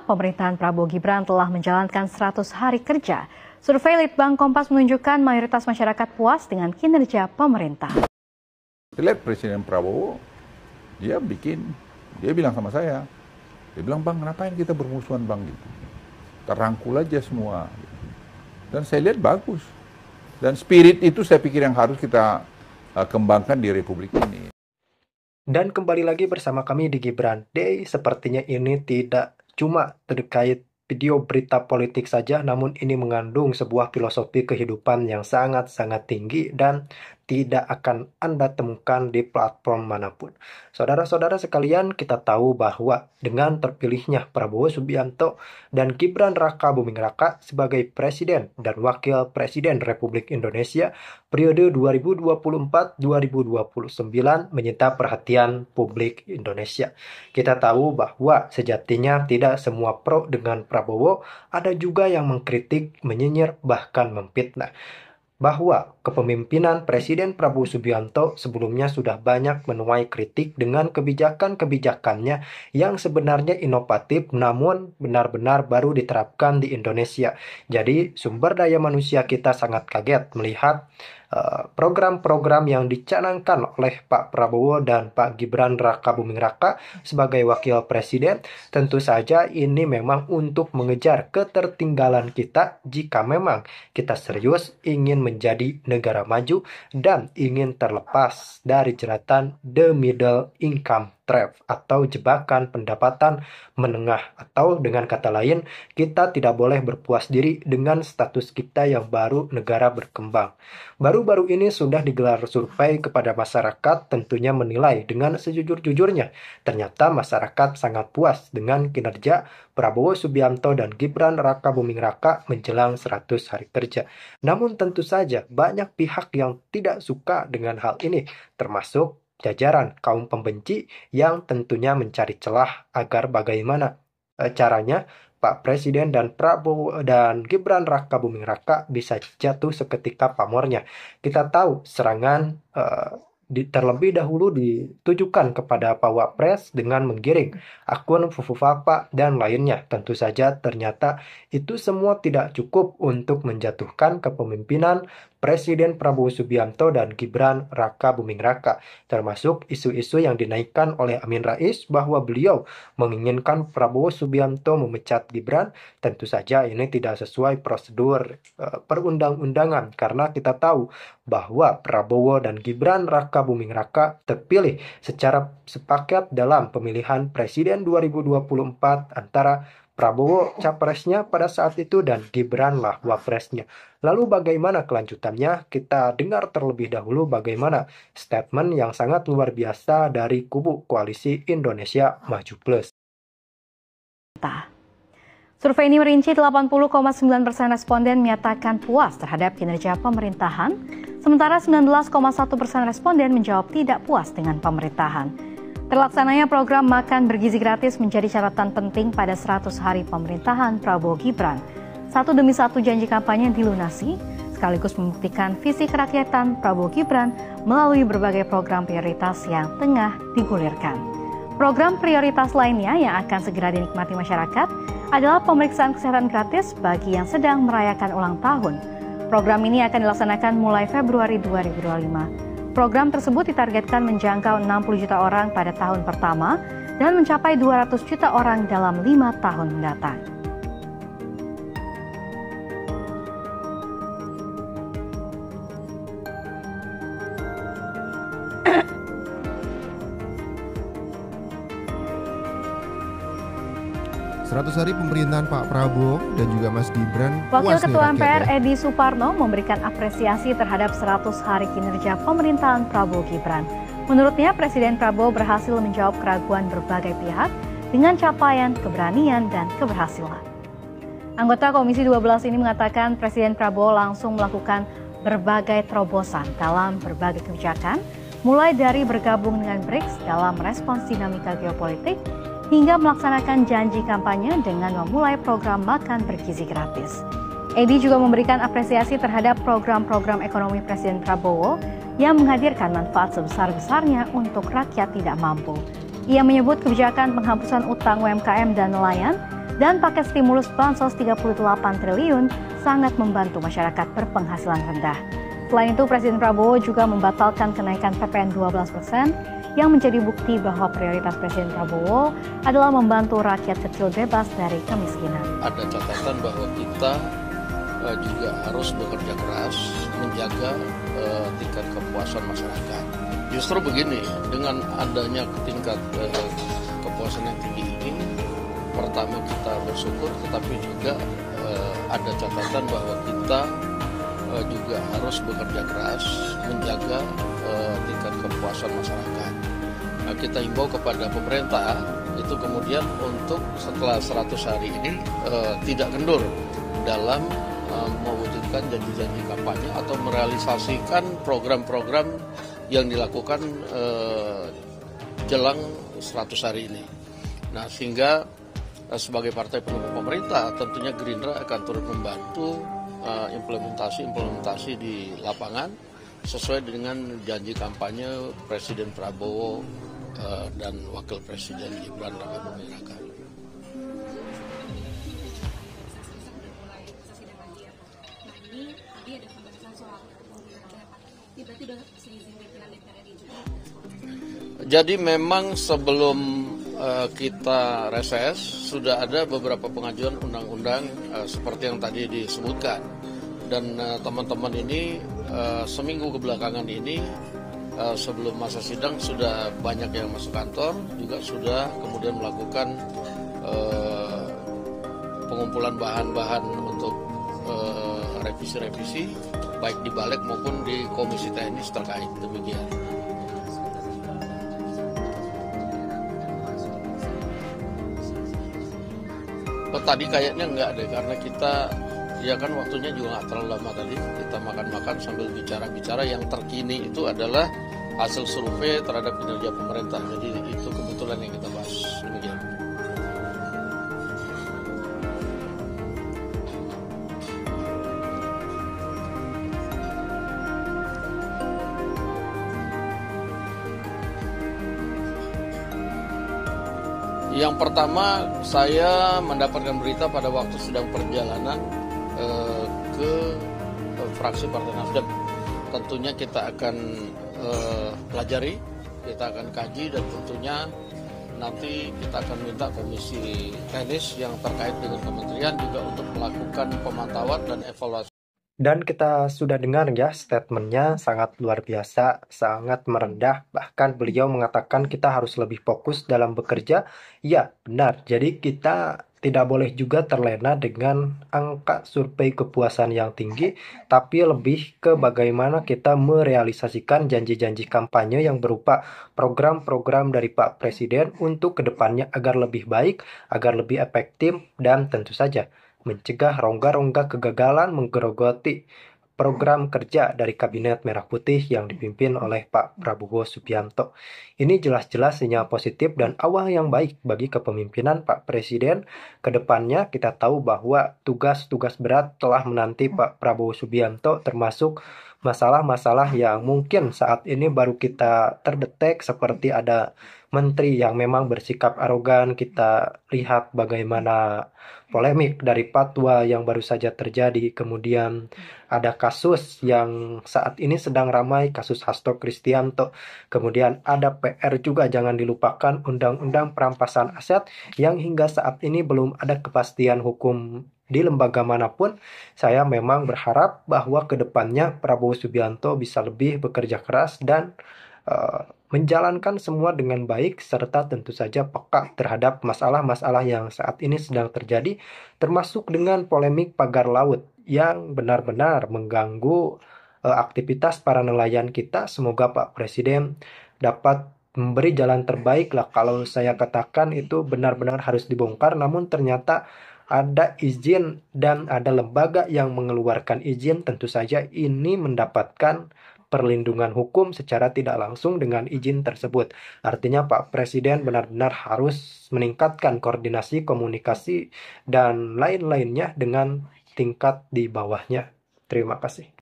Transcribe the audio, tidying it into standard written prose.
Pemerintahan Prabowo Gibran telah menjalankan 100 hari kerja. Survei Litbang Kompas menunjukkan mayoritas masyarakat puas dengan kinerja pemerintah. Lihat Presiden Prabowo, dia bilang sama saya, dia bilang, "Bang, ngapain kita bermusuhan, Bang?" Gitu. Terangkul aja semua. Dan saya lihat bagus. Dan spirit itu saya pikir yang harus kita kembangkan di Republik ini. Dan kembali lagi bersama kami di Gibran Day. Sepertinya ini tidak cuma terkait video berita politik saja, namun ini mengandung sebuah filosofi kehidupan yang sangat-sangat tinggi dan tidak akan Anda temukan di platform manapun. Saudara-saudara sekalian, kita tahu bahwa dengan terpilihnya Prabowo Subianto dan Gibran Raka Buming Raka sebagai Presiden dan Wakil Presiden Republik Indonesia periode 2024-2029 menyita perhatian publik Indonesia. Kita tahu bahwa sejatinya tidak semua pro dengan Prabowo, ada juga yang mengkritik, menyinyir, bahkan memfitnah. Bahwa kepemimpinan Presiden Prabowo Subianto sebelumnya sudah banyak menuai kritik dengan kebijakan-kebijakannya yang sebenarnya inovatif namun benar-benar baru diterapkan di Indonesia. Jadi sumber daya manusia kita sangat kaget melihat program-program yang dicanangkan oleh Pak Prabowo dan Pak Gibran Raka Buming Raka sebagai wakil presiden. Tentu saja ini memang untuk mengejar ketertinggalan kita jika memang kita serius ingin menjadi negara maju dan ingin terlepas dari jeratan the middle income trap atau jebakan pendapatan menengah, atau dengan kata lain kita tidak boleh berpuas diri dengan status kita yang baru negara berkembang. Baru-baru ini sudah digelar survei kepada masyarakat, tentunya menilai dengan sejujur-jujurnya. Ternyata masyarakat sangat puas dengan kinerja Prabowo Subianto dan Gibran Raka Buming Raka menjelang 100 hari kerja. Namun tentu saja banyak pihak yang tidak suka dengan hal ini, termasuk jajaran kaum pembenci yang tentunya mencari celah agar bagaimana caranya Pak Presiden dan Prabowo dan Gibran Raka Buming Raka bisa jatuh seketika pamornya. Kita tahu serangan terlebih dahulu ditujukan kepada Pak Wapres dengan menggiring akun Fufufapa dan lainnya. Tentu saja ternyata itu semua tidak cukup untuk menjatuhkan kepemimpinan Presiden Prabowo Subianto dan Gibran Raka Buming Raka, termasuk isu-isu yang dinaikkan oleh Amin Rais bahwa beliau menginginkan Prabowo Subianto memecat Gibran. Tentu saja ini tidak sesuai prosedur perundang-undangan, karena kita tahu bahwa Prabowo dan Gibran Raka Buming Raka terpilih secara sepakat dalam pemilihan Presiden 2024 antara Prabowo capresnya pada saat itu dan Gibran lah wapresnya. Lalu bagaimana kelanjutannya? Kita dengar terlebih dahulu bagaimana statement yang sangat luar biasa dari kubu Koalisi Indonesia Maju Plus. Survei ini merinci 80,9% responden menyatakan puas terhadap kinerja pemerintahan, sementara 19,1% responden menjawab tidak puas dengan pemerintahan. Terlaksananya program makan bergizi gratis menjadi catatan penting pada 100 hari pemerintahan Prabowo Gibran. Satu demi satu janji kampanye dilunasi, sekaligus membuktikan visi kerakyatan Prabowo Gibran melalui berbagai program prioritas yang tengah digulirkan. Program prioritas lainnya yang akan segera dinikmati masyarakat adalah pemeriksaan kesehatan gratis bagi yang sedang merayakan ulang tahun. Program ini akan dilaksanakan mulai Februari 2025. Program tersebut ditargetkan menjangkau 60 juta orang pada tahun pertama dan mencapai 200 juta orang dalam 5 tahun mendatang. Hari pemerintahan Pak Prabowo dan juga Mas Gibran. Wakil Ketua MPR Edi Suparno memberikan apresiasi terhadap 100 hari kinerja pemerintahan Prabowo Gibran. Menurutnya, Presiden Prabowo berhasil menjawab keraguan berbagai pihak dengan capaian, keberanian, dan keberhasilan. Anggota Komisi 12 ini mengatakan Presiden Prabowo langsung melakukan berbagai terobosan dalam berbagai kebijakan, mulai dari bergabung dengan BRICS dalam respons dinamika geopolitik, hingga melaksanakan janji kampanye dengan memulai program makan bergizi gratis. Edi juga memberikan apresiasi terhadap program-program ekonomi Presiden Prabowo yang menghadirkan manfaat sebesar-besarnya untuk rakyat tidak mampu. Ia menyebut kebijakan penghapusan utang UMKM dan nelayan Dan paket stimulus bansos 38 triliun sangat membantu masyarakat berpenghasilan rendah. Selain itu, Presiden Prabowo juga membatalkan kenaikan PPN 12% yang menjadi bukti bahwa prioritas Presiden Prabowo adalah membantu rakyat kecil bebas dari kemiskinan. Ada catatan bahwa kita juga harus bekerja keras menjaga tingkat kepuasan masyarakat. Justru begini, dengan adanya tingkat kepuasan yang tinggi ini, pertama kita bersyukur, tetapi juga ada catatan bahwa kita juga harus bekerja keras menjaga tingkat kepuasan masyarakat. Nah, kita himbau kepada pemerintah itu kemudian untuk setelah 100 hari ini tidak kendur dalam mewujudkan janji-janji kampanye atau merealisasikan program-program yang dilakukan jelang 100 hari ini. Nah, sehingga sebagai partai pendukung pemerintah tentunya Gerindra akan turut membantu implementasi di lapangan sesuai dengan janji kampanye Presiden Prabowo dan Wakil Presiden Gibran Rakabuming Raka. Jadi memang sebelum kita reses sudah ada beberapa pengajuan undang-undang seperti yang tadi disebutkan, dan teman-teman ini seminggu kebelakangan ini sebelum masa sidang sudah banyak yang masuk kantor, juga sudah kemudian melakukan pengumpulan bahan-bahan untuk revisi-revisi baik di balik maupun di komisi teknis terkait. Demikian. Tadi kayaknya enggak deh, karena kita ya kan waktunya juga nggak terlalu lama tadi, kita makan-makan sambil bicara-bicara. Yang terkini itu adalah hasil survei terhadap kinerja pemerintah, jadi itu kebetulan yang kita bahas. Demikian. Yang pertama, saya mendapatkan berita pada waktu sedang perjalanan ke fraksi Partai Nasdem. Tentunya kita akan pelajari, kita akan kaji, dan tentunya nanti kita akan minta komisi teknis yang terkait dengan kementerian juga untuk melakukan pemantauan dan evaluasi. Dan kita sudah dengar ya, statementnya sangat luar biasa, sangat merendah. Bahkan beliau mengatakan kita harus lebih fokus dalam bekerja. Ya, benar. Jadi kita tidak boleh juga terlena dengan angka survei kepuasan yang tinggi, tapi lebih ke bagaimana kita merealisasikan janji-janji kampanye yang berupa program-program dari Pak Presiden untuk kedepannya agar lebih baik, agar lebih efektif, dan tentu saja mencegah rongga-rongga kegagalan menggerogoti program kerja dari Kabinet Merah Putih yang dipimpin oleh Pak Prabowo Subianto. Ini jelas-jelas sinyal positif dan awal yang baik bagi kepemimpinan Pak Presiden. Kedepannya kita tahu bahwa tugas-tugas berat telah menanti Pak Prabowo Subianto, termasuk masalah-masalah yang mungkin saat ini baru kita terdetek, seperti ada menteri yang memang bersikap arogan. Kita lihat bagaimana polemik dari fatwa yang baru saja terjadi. Kemudian ada kasus yang saat ini sedang ramai, kasus Hasto Kristianto. Kemudian ada PR juga, jangan dilupakan Undang-Undang Perampasan Aset yang hingga saat ini belum ada kepastian hukum di lembaga manapun. Saya memang berharap bahwa kedepannya Prabowo Subianto bisa lebih bekerja keras dan menjalankan semua dengan baik, serta tentu saja peka terhadap masalah-masalah yang saat ini sedang terjadi, termasuk dengan polemik pagar laut yang benar-benar mengganggu aktivitas para nelayan kita. Semoga Pak Presiden dapat memberi jalan terbaik lah. Kalau saya katakan itu benar-benar harus dibongkar, namun ternyata ada izin dan ada lembaga yang mengeluarkan izin, tentu saja ini mendapatkan perlindungan hukum secara tidak langsung dengan izin tersebut. Artinya Pak Presiden benar-benar harus meningkatkan koordinasi, komunikasi, dan lain-lainnya dengan tingkat di bawahnya. Terima kasih.